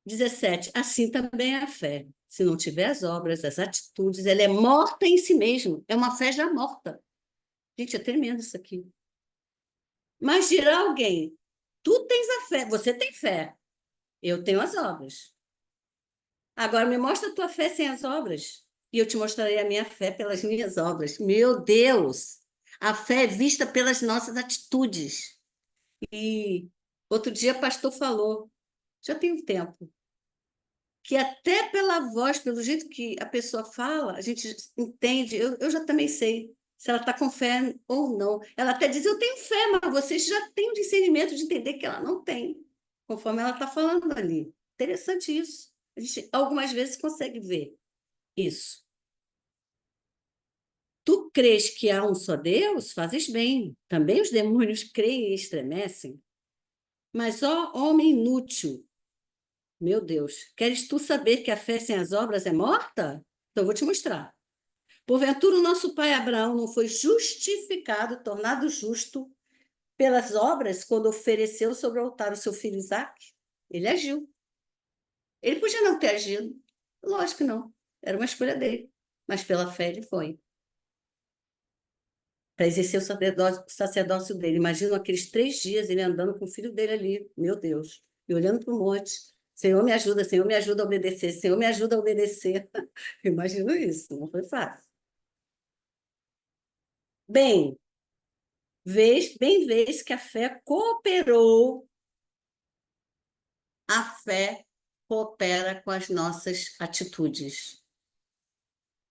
17. Assim também é a fé. Se não tiver as obras, as atitudes, ela é morta em si mesma. É uma fé já morta. Gente, é tremendo isso aqui. Mas dirá alguém, tu tens a fé, você tem fé, eu tenho as obras. Agora me mostra a tua fé sem as obras, e eu te mostrarei a minha fé pelas minhas obras. Meu Deus! A fé é vista pelas nossas atitudes. E outro dia o pastor falou, já tem um tempo, que até pela voz, pelo jeito que a pessoa fala, a gente entende, eu já também sei se ela está com fé ou não. Ela até diz, eu tenho fé, mas você já tem o discernimento de entender que ela não tem, conforme ela está falando ali. Interessante isso. A gente algumas vezes consegue ver isso. Tu crês que há um só Deus? Fazes bem. Também os demônios creem e estremecem. Mas, ó homem inútil, meu Deus, queres tu saber que a fé sem as obras é morta? Então, eu vou te mostrar. Porventura, o nosso pai Abraão não foi justificado, tornado justo pelas obras, quando ofereceu sobre o altar o seu filho Isaque? Ele agiu. Ele podia não ter agido. Lógico que não. Era uma escolha dele. Mas pela fé ele foi. Para exercer o sacerdócio dele. Imagina aqueles 3 dias ele andando com o filho dele ali. Meu Deus. E olhando para o monte. Senhor, me ajuda a obedecer. Senhor, me ajuda a obedecer. Imagino isso. Não foi fácil. Bem, vês que a fé cooperou. A fé coopera com as nossas atitudes.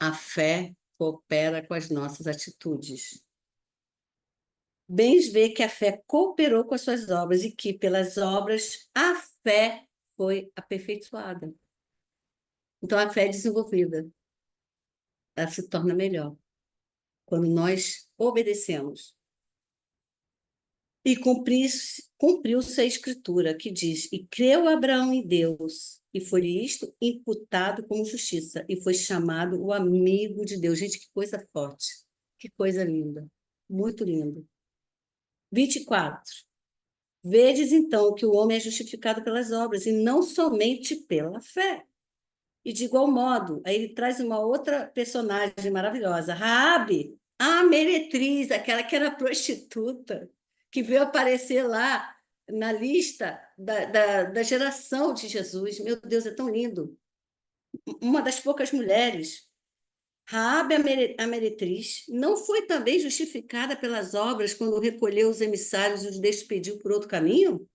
A fé coopera com as nossas atitudes. Bens vê que a fé cooperou com as suas obras e que, pelas obras, a fé foi aperfeiçoada. Então, a fé é desenvolvida. Ela se torna melhor quando nós obedecemos. E cumpriu-se a escritura, que diz, e creu Abraão em Deus, e foi isto imputado como justiça, e foi chamado o amigo de Deus. Gente, que coisa forte, que coisa linda, muito lindo. 24. Vedes, então, que o homem é justificado pelas obras, e não somente pela fé. E de igual modo, aí ele traz uma outra personagem maravilhosa, Raabe, a meretriz, aquela que era prostituta, que veio aparecer lá na lista da geração de Jesus. Meu Deus, é tão lindo. Uma das poucas mulheres. Raabe, a meretriz, não foi também justificada pelas obras quando recolheu os emissários e os despediu por outro caminho?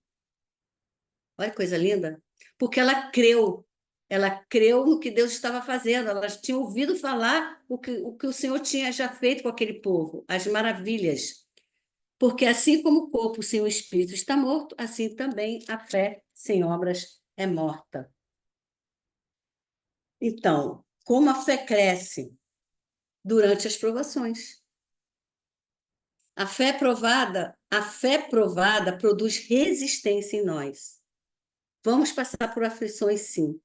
Olha que coisa linda. Porque ela creu. Ela creu no que Deus estava fazendo. Ela tinha ouvido falar o que o Senhor tinha já feito com aquele povo, as maravilhas. Porque assim como o corpo sem o espírito está morto, assim também a fé sem obras é morta. Então, como a fé cresce durante as provações? A fé provada produz resistência em nós. Vamos passar por aflições, sim.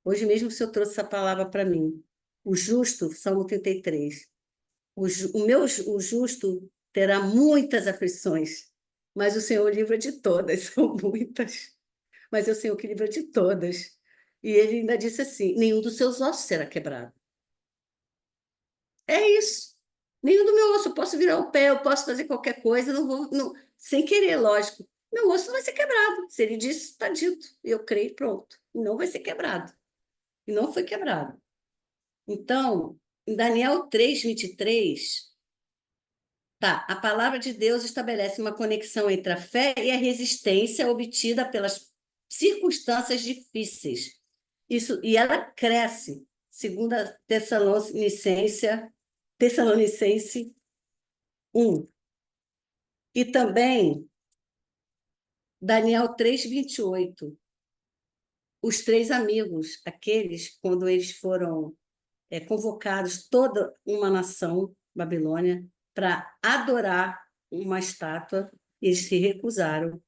Hoje mesmo o Senhor trouxe essa palavra para mim. O justo, Salmo 33. O justo terá muitas aflições, mas o Senhor livra de todas, são muitas. Mas é o Senhor que livra de todas. E ele ainda disse assim: nenhum dos seus ossos será quebrado. É isso. Nenhum do meu osso. Eu posso virar o pé, eu posso fazer qualquer coisa, não vou, não, sem querer, lógico. Meu osso não vai ser quebrado. Se ele disse, está dito. Eu creio, pronto. Não vai ser quebrado. E não foi quebrado. Então, em Daniel 3:23, tá, a palavra de Deus estabelece uma conexão entre a fé e a resistência obtida pelas circunstâncias difíceis. Isso, e ela cresce, segundo a Tessalonicense 1. E também Daniel 3:28. Os 3 amigos, aqueles, quando eles foram convocados, toda uma nação, Babilônia, para adorar uma estátua, eles se recusaram,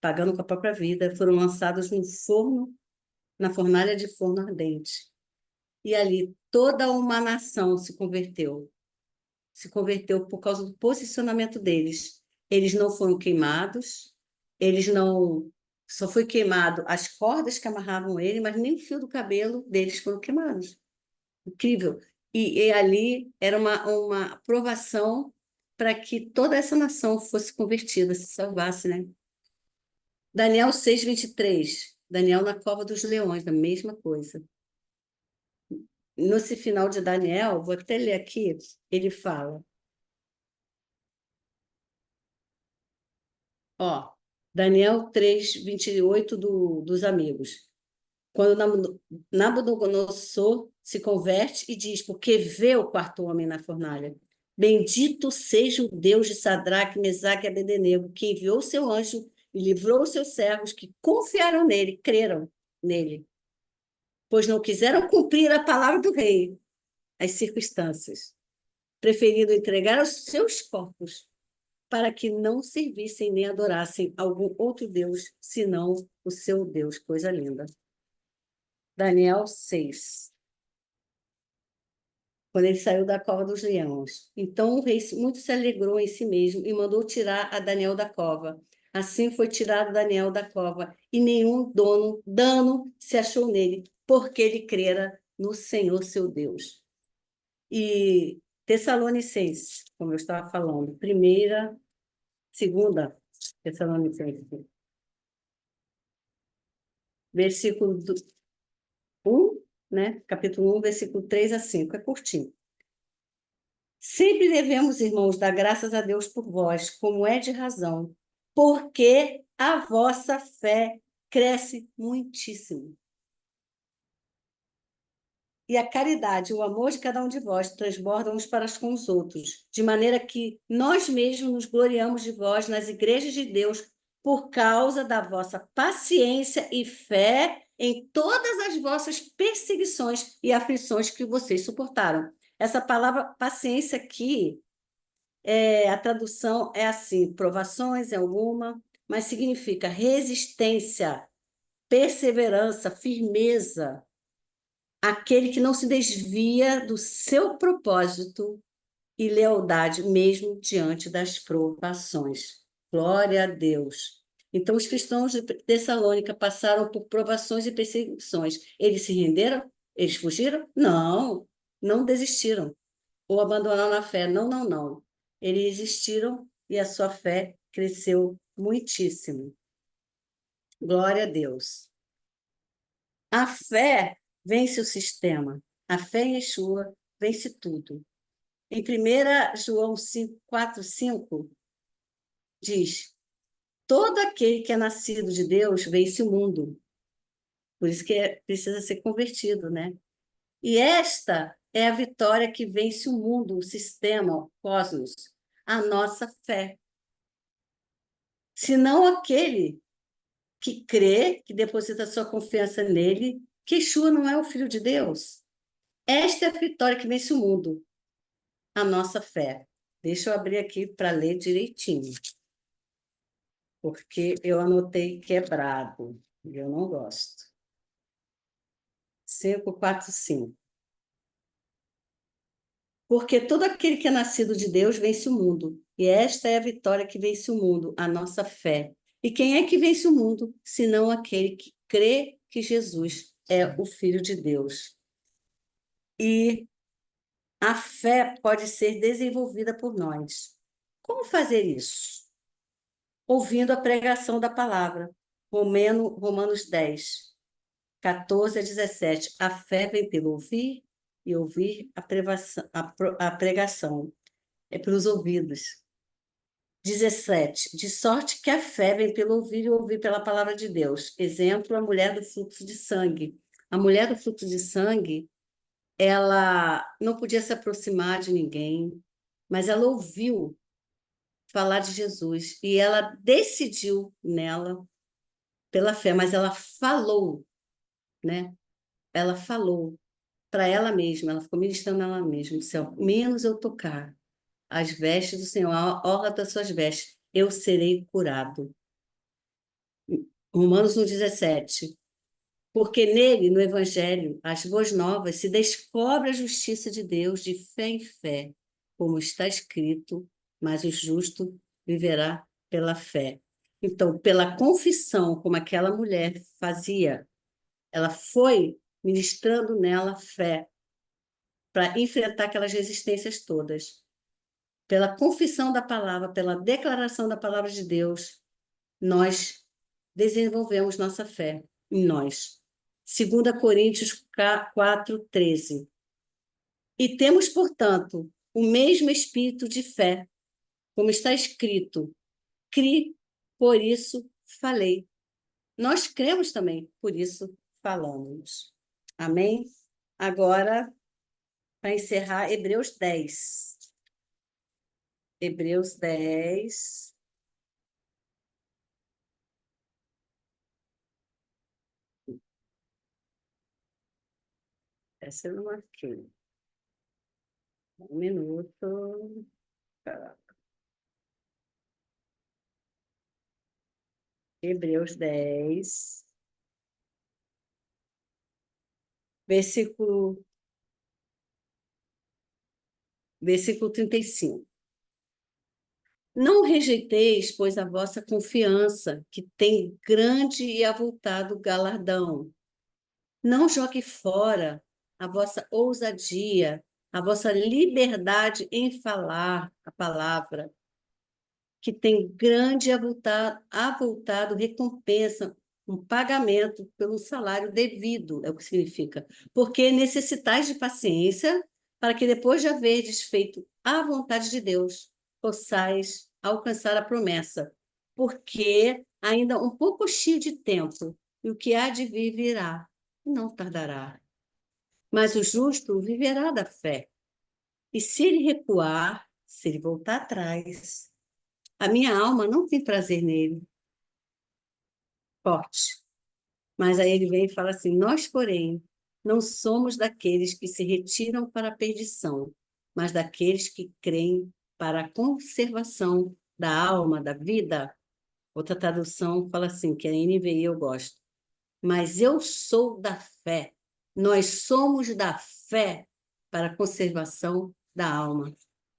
pagando com a própria vida, foram lançados no forno, na fornalha de forno ardente. E ali toda uma nação se converteu por causa do posicionamento deles. Eles não foram queimados, eles não. Só foi queimado as cordas que amarravam ele, mas nem o fio do cabelo deles foram queimados. Incrível. E ali era uma aprovação para que toda essa nação fosse convertida, se salvasse, né? Daniel 6:23. Daniel na cova dos leões, a mesma coisa. Nesse final de Daniel, vou até ler aqui, ele fala, ó, Daniel 3:28 dos amigos. Quando Nabucodonosor se converte e diz, porque vê o quarto homem na fornalha. Bendito seja o Deus de Sadraque, Mesaque e Abednego, que enviou seu anjo e livrou os seus servos que confiaram nele, creram nele, pois não quiseram cumprir a palavra do rei, as circunstâncias, preferindo entregar os seus corpos para que não servissem nem adorassem algum outro Deus, senão o seu Deus. Coisa linda. Daniel 6. quando ele saiu da cova dos leões. Então o rei muito se alegrou em si mesmo e mandou tirar a Daniel da cova. Assim foi tirado Daniel da cova, e nenhum dano se achou nele, porque ele crera no Senhor seu Deus. E Tessalonicenses, como eu estava falando, primeira, segunda Tessalonicenses, versículo 1, né? Capítulo 1, versículo 3 a 5, é curtinho. Sempre devemos, irmãos, dar graças a Deus por vós, como é de razão, porque a vossa fé cresce muitíssimo. E a caridade, o amor de cada um de vós transbordam uns para com os outros, de maneira que nós mesmos nos gloriamos de vós nas igrejas de Deus por causa da vossa paciência e fé em todas as vossas perseguições e aflições que vocês suportaram. Essa palavra paciência aqui, a tradução é assim, provações é alguma, mas significa resistência, perseverança, firmeza, aquele que não se desvia do seu propósito e lealdade, mesmo diante das provações. Glória a Deus. Então, os cristãos de Tessalônica passaram por provações e perseguições. Eles se renderam? Eles fugiram? Não, não desistiram ou abandonaram a fé. Não, não, não. Eles existiram e a sua fé cresceu muitíssimo. Glória a Deus. A fé vence o sistema. A fé em Yeshua vence tudo. Em 1 João 5, 4, 5, diz: todo aquele que é nascido de Deus vence o mundo. Por isso que precisa ser convertido, né? E esta é a vitória que vence o mundo, o sistema, o cosmos, a nossa fé. Senão aquele que crê, que deposita sua confiança nele, que Yeshua não é o Filho de Deus. Esta é a vitória que vence o mundo, a nossa fé. Deixa eu abrir aqui para ler direitinho, porque eu anotei quebrado, e eu não gosto. 5, 4, 5. Porque todo aquele que é nascido de Deus vence o mundo, e esta é a vitória que vence o mundo, a nossa fé. E quem é que vence o mundo, senão aquele que crê que Jesus é o Filho de Deus? E a fé pode ser desenvolvida por nós. Como fazer isso? Ouvindo a pregação da palavra. Romanos 10, 14 a 17. A fé vem pelo ouvir, e ouvir a pregação. É pelos ouvidos. 17. De sorte que a fé vem pelo ouvir e ouvir pela palavra de Deus. Exemplo, a mulher do fluxo de sangue. A mulher do fluxo de sangue, ela não podia se aproximar de ninguém, mas ela ouviu falar de Jesus e ela decidiu nela pela fé, mas ela falou, né? Ela falou para ela mesma, ela ficou ministrando ela mesma, disse, ao menos eu tocar as vestes do Senhor, a orla das suas vestes, eu serei curado. Romanos 1,17. Porque nele, no Evangelho, as boas novas, se descobre a justiça de Deus de fé em fé, como está escrito, mas o justo viverá pela fé. Então, pela confissão, como aquela mulher fazia, ela foi ministrando nela fé para enfrentar aquelas resistências todas. Pela confissão da palavra, pela declaração da palavra de Deus, nós desenvolvemos nossa fé em nós. 2 Coríntios 4, 13. E temos, portanto, o mesmo espírito de fé, como está escrito, cri, por isso falei. Nós cremos também, por isso falamos. Amém? Agora, para encerrar, Hebreus 10. Hebreus 10. Essa eu não marquei. Um minuto. Hebreus 10, versículo versículo 35. Não rejeiteis, pois, a vossa confiança, que tem grande e avultado galardão. Não jogue fora a vossa ousadia, a vossa liberdade em falar a palavra, que tem grande e avultado recompensa, um pagamento pelo salário devido, é o que significa. Porque necessitais de paciência, para que depois de haverdes feito a vontade de Deus, possais alcançar a promessa. Porque ainda um pouco cheio de tempo, e o que há de vir virá, e não tardará. Mas o justo viverá da fé. E se ele recuar, se ele voltar atrás, a minha alma não tem prazer nele. Forte. Mas aí ele vem e fala assim: nós, porém, não somos daqueles que se retiram para a perdição, mas daqueles que creem para a conservação da alma, da vida. Outra tradução fala assim, que a NVI eu gosto. Mas eu sou da fé. Nós somos da fé para a conservação da alma.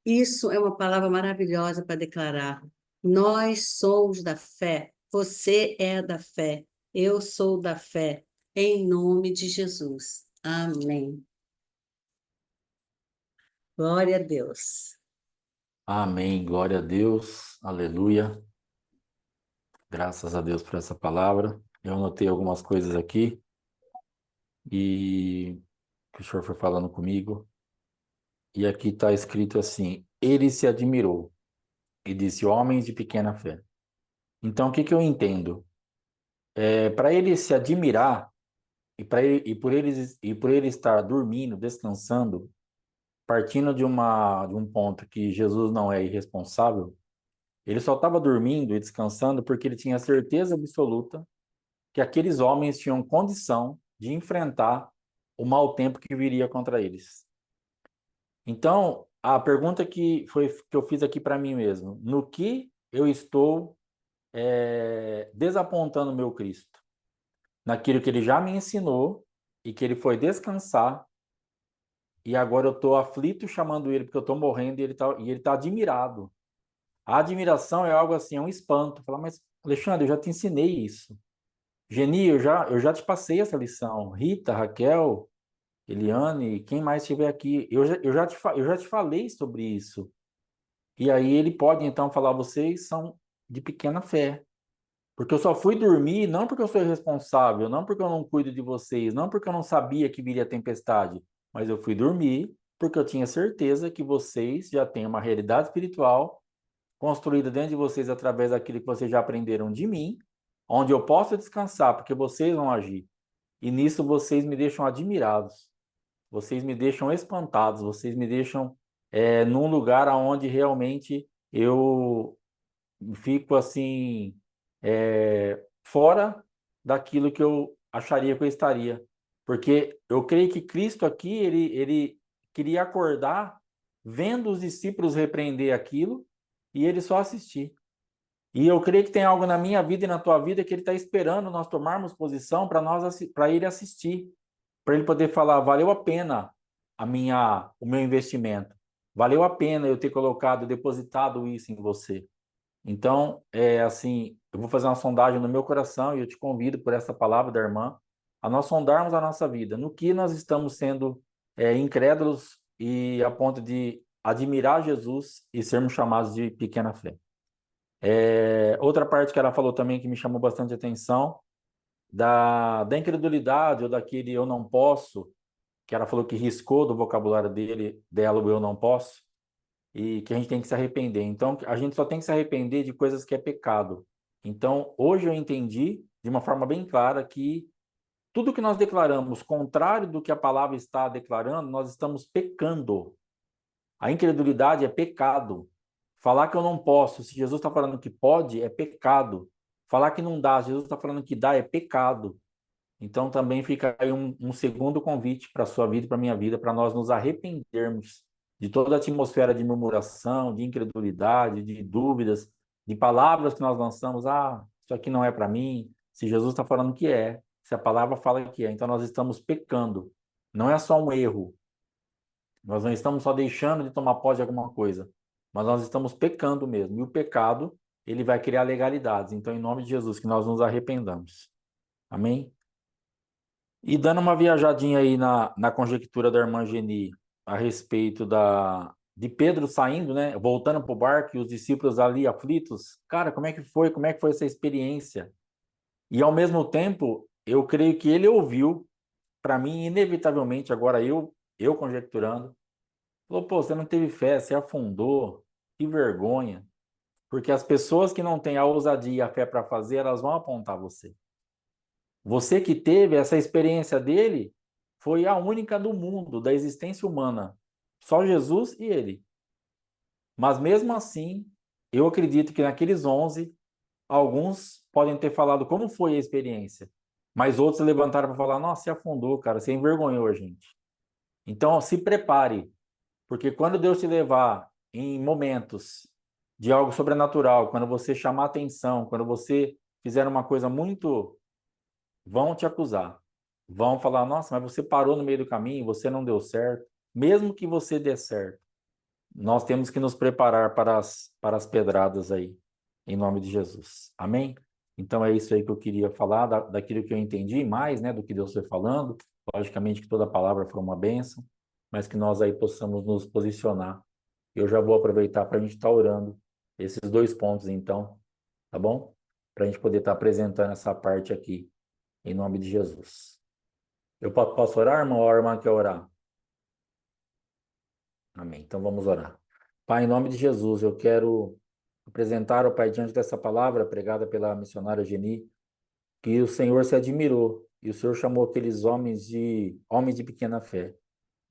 Isso é uma palavra maravilhosa para declarar. Nós somos da fé. Você é da fé. Eu sou da fé. Em nome de Jesus. Amém. Glória a Deus. Amém. Glória a Deus. Aleluia. Graças a Deus por essa palavra. Eu anotei algumas coisas aqui e que o senhor foi falando comigo. E aqui está escrito assim: ele se admirou e disse, homens de pequena fé. Então, o que que eu entendo? Para ele se admirar e por ele estar dormindo, descansando, partindo de um ponto que Jesus não é irresponsável, ele só estava dormindo e descansando porque ele tinha certeza absoluta que aqueles homens tinham condição de enfrentar o mau tempo que viria contra eles. Então, a pergunta que eu fiz aqui para mim mesmo, no que eu estou desapontando meu Cristo? Naquilo que ele já me ensinou e que ele foi descansar e agora eu estou aflito chamando ele porque eu estou morrendo e ele tá admirado. A admiração é algo assim, é um espanto. Falar, mas Alexandre, eu já te ensinei isso. Geni, eu já te passei essa lição. Rita, Raquel, Eliane, quem mais estiver aqui, eu já te falei sobre isso. E aí ele pode então falar, vocês são de pequena fé. Porque eu só fui dormir não porque eu sou irresponsável, não porque eu não cuido de vocês, não porque eu não sabia que viria tempestade, mas eu fui dormir porque eu tinha certeza que vocês já têm uma realidade espiritual construída dentro de vocês através daquilo que vocês já aprenderam de mim, onde eu posso descansar, porque vocês vão agir. E nisso vocês me deixam admirados, vocês me deixam espantados, vocês me deixam num lugar onde realmente eu fico assim, fora daquilo que eu acharia que eu estaria. Porque eu creio que Cristo aqui, ele queria acordar vendo os discípulos repreender aquilo e ele só assistir. E eu creio que tem algo na minha vida e na tua vida que ele está esperando nós tomarmos posição para ele assistir, para ele poder falar, valeu a pena o meu investimento, valeu a pena eu ter colocado, depositado isso em você. Então, assim, eu vou fazer uma sondagem no meu coração e eu te convido por essa palavra da irmã a nós sondarmos a nossa vida, no que nós estamos sendo incrédulos e a ponto de admirar Jesus e sermos chamados de pequena fé. Outra parte que ela falou também que me chamou bastante atenção, da incredulidade ou daquele eu não posso, que ela falou que riscou do vocabulário dela o eu não posso, e que a gente tem que se arrepender. Então, a gente só tem que se arrepender de coisas que é pecado. Então, hoje eu entendi de uma forma bem clara que tudo que nós declaramos contrário do que a palavra está declarando, nós estamos pecando. A incredulidade é pecado. Falar que eu não posso, se Jesus está falando que pode, é pecado. Falar que não dá, se Jesus está falando que dá, é pecado. Então também fica aí um segundo convite para a sua vida e para a minha vida, para nós nos arrependermos de toda a atmosfera de murmuração, de incredulidade, de dúvidas, de palavras que nós lançamos. Ah, isso aqui não é para mim. Se Jesus está falando que é, se a palavra fala que é, então nós estamos pecando. Não é só um erro, Nós não estamos só deixando de tomar posse de alguma coisa, mas nós estamos pecando mesmo. E o pecado, ele vai criar legalidades. Então, em nome de Jesus, que nós nos arrependamos. Amém? E dando uma viajadinha aí na conjectura da irmã Geni a respeito de Pedro saindo, né? Voltando para o barco e os discípulos ali aflitos. Cara, como é que foi? Como é que foi essa experiência? E ao mesmo tempo, eu creio que ele ouviu, para mim, inevitavelmente, agora eu conjecturando, falou, pô, você não teve fé, você afundou, que vergonha. Porque as pessoas que não têm a ousadia e a fé para fazer, elas vão apontar você. Você que teve essa experiência dele, foi a única do mundo, da existência humana. Só Jesus e ele. Mas mesmo assim, eu acredito que naqueles 11, alguns podem ter falado como foi a experiência. Mas outros se levantaram para falar, nossa, você afundou, cara, você envergonhou a gente. Então, se prepare, porque quando Deus te levar em momentos de algo sobrenatural, quando você chamar atenção, quando você fizer uma coisa muito, vão te acusar. Vão falar, nossa, mas você parou no meio do caminho, você não deu certo. Mesmo que você dê certo, nós temos que nos preparar para as pedradas aí, em nome de Jesus. Amém? Então é isso aí que eu queria falar, daquilo que eu entendi mais, né, do que Deus foi falando. Logicamente que toda palavra foi uma bênção, mas que nós aí possamos nos posicionar. Eu já vou aproveitar para a gente estar orando esses dois pontos, então, tá bom? Para a gente poder estar apresentando essa parte aqui, em nome de Jesus. Eu posso orar, irmão? Ou a irmã quer orar? Amém. Então vamos orar. Pai, em nome de Jesus, eu quero apresentar, ó Pai, diante dessa palavra pregada pela missionária Geni, que o Senhor se admirou e o Senhor chamou aqueles homens de pequena fé.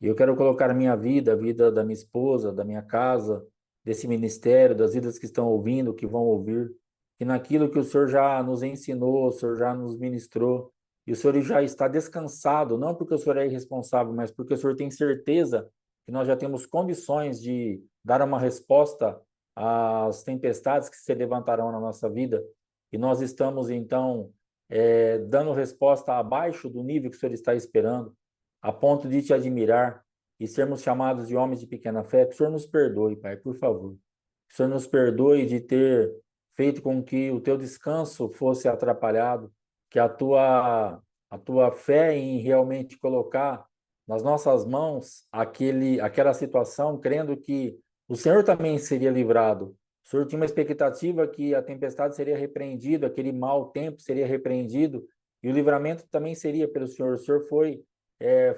E eu quero colocar a minha vida, a vida da minha esposa, da minha casa, desse ministério, das vidas que estão ouvindo, que vão ouvir, que naquilo que o Senhor já nos ensinou, o Senhor já nos ministrou, e o Senhor já está descansado, não porque o Senhor é irresponsável, mas porque o Senhor tem certeza que nós já temos condições de dar uma resposta às tempestades que se levantarão na nossa vida, e nós estamos, então, dando resposta abaixo do nível que o Senhor está esperando, a ponto de te admirar e sermos chamados de homens de pequena fé, que o Senhor nos perdoe, Pai, por favor. Que o Senhor nos perdoe de ter feito com que o teu descanso fosse atrapalhado, que a tua fé em realmente colocar nas nossas mãos aquela situação, crendo que o Senhor também seria livrado. O Senhor tinha uma expectativa que a tempestade seria repreendida, aquele mau tempo seria repreendido, e o livramento também seria pelo Senhor. O Senhor foi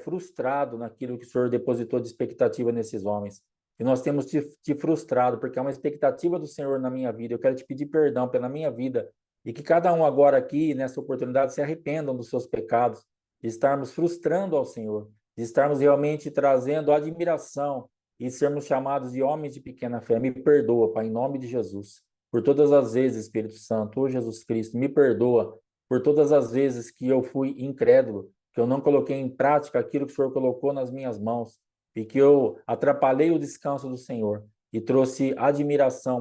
frustrado naquilo que o Senhor depositou de expectativa nesses homens. E nós temos te frustrado, porque é uma expectativa do Senhor na minha vida. Eu quero te pedir perdão pela minha vida. E que cada um agora aqui, nessa oportunidade, se arrependam dos seus pecados, de estarmos frustrando ao Senhor, de estarmos realmente trazendo admiração e sermos chamados de homens de pequena fé. Me perdoa, Pai, em nome de Jesus. Por todas as vezes, Espírito Santo, ô Jesus Cristo, me perdoa por todas as vezes que eu fui incrédulo, que eu não coloquei em prática aquilo que o Senhor colocou nas minhas mãos e que eu atrapalhei o descanso do Senhor e trouxe admiração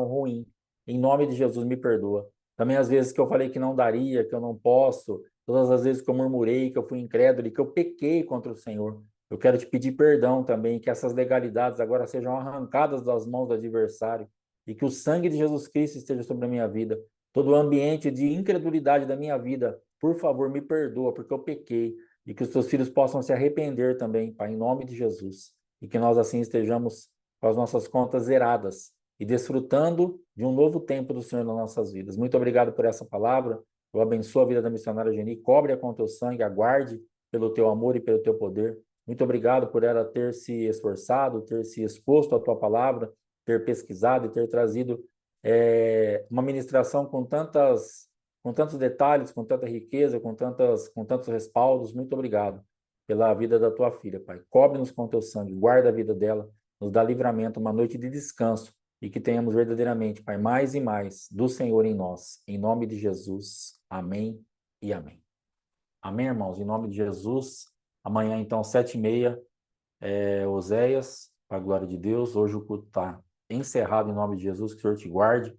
ruim. Em nome de Jesus, me perdoa. Também as vezes que eu falei que não daria, que eu não posso, todas as vezes que eu murmurei, que eu fui incrédulo e que eu pequei contra o Senhor. Eu quero te pedir perdão também, que essas legalidades agora sejam arrancadas das mãos do adversário e que o sangue de Jesus Cristo esteja sobre a minha vida. Todo o ambiente de incredulidade da minha vida, por favor, me perdoa, porque eu pequei. E que os teus filhos possam se arrepender também, Pai, em nome de Jesus. E que nós assim estejamos com as nossas contas zeradas e desfrutando de um novo tempo do Senhor nas nossas vidas. Muito obrigado por essa palavra. Eu abençoo a vida da missionária Geni. Cobre-a com teu sangue, aguarde pelo teu amor e pelo teu poder. Muito obrigado por ela ter se esforçado, ter se exposto à tua palavra, ter pesquisado e ter trazido uma ministração com tantos detalhes, com tanta riqueza, com tantos respaldos. Muito obrigado pela vida da tua filha, Pai. Cobre-nos com teu sangue, guarda a vida dela, nos dá livramento, uma noite de descanso e que tenhamos verdadeiramente, Pai, mais e mais do Senhor em nós. Em nome de Jesus. Amém e amém. Amém, irmãos? Em nome de Jesus. Amanhã, então, 7h30, Oséias, para a glória de Deus. Hoje o culto está encerrado em nome de Jesus. Que o Senhor te guarde.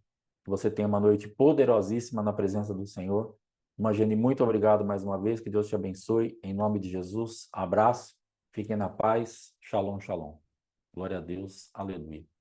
Que você tenha uma noite poderosíssima na presença do Senhor. Imagine, muito obrigado mais uma vez. Que Deus te abençoe. Em nome de Jesus. Abraço. Fiquem na paz. Shalom, shalom. Glória a Deus. Aleluia.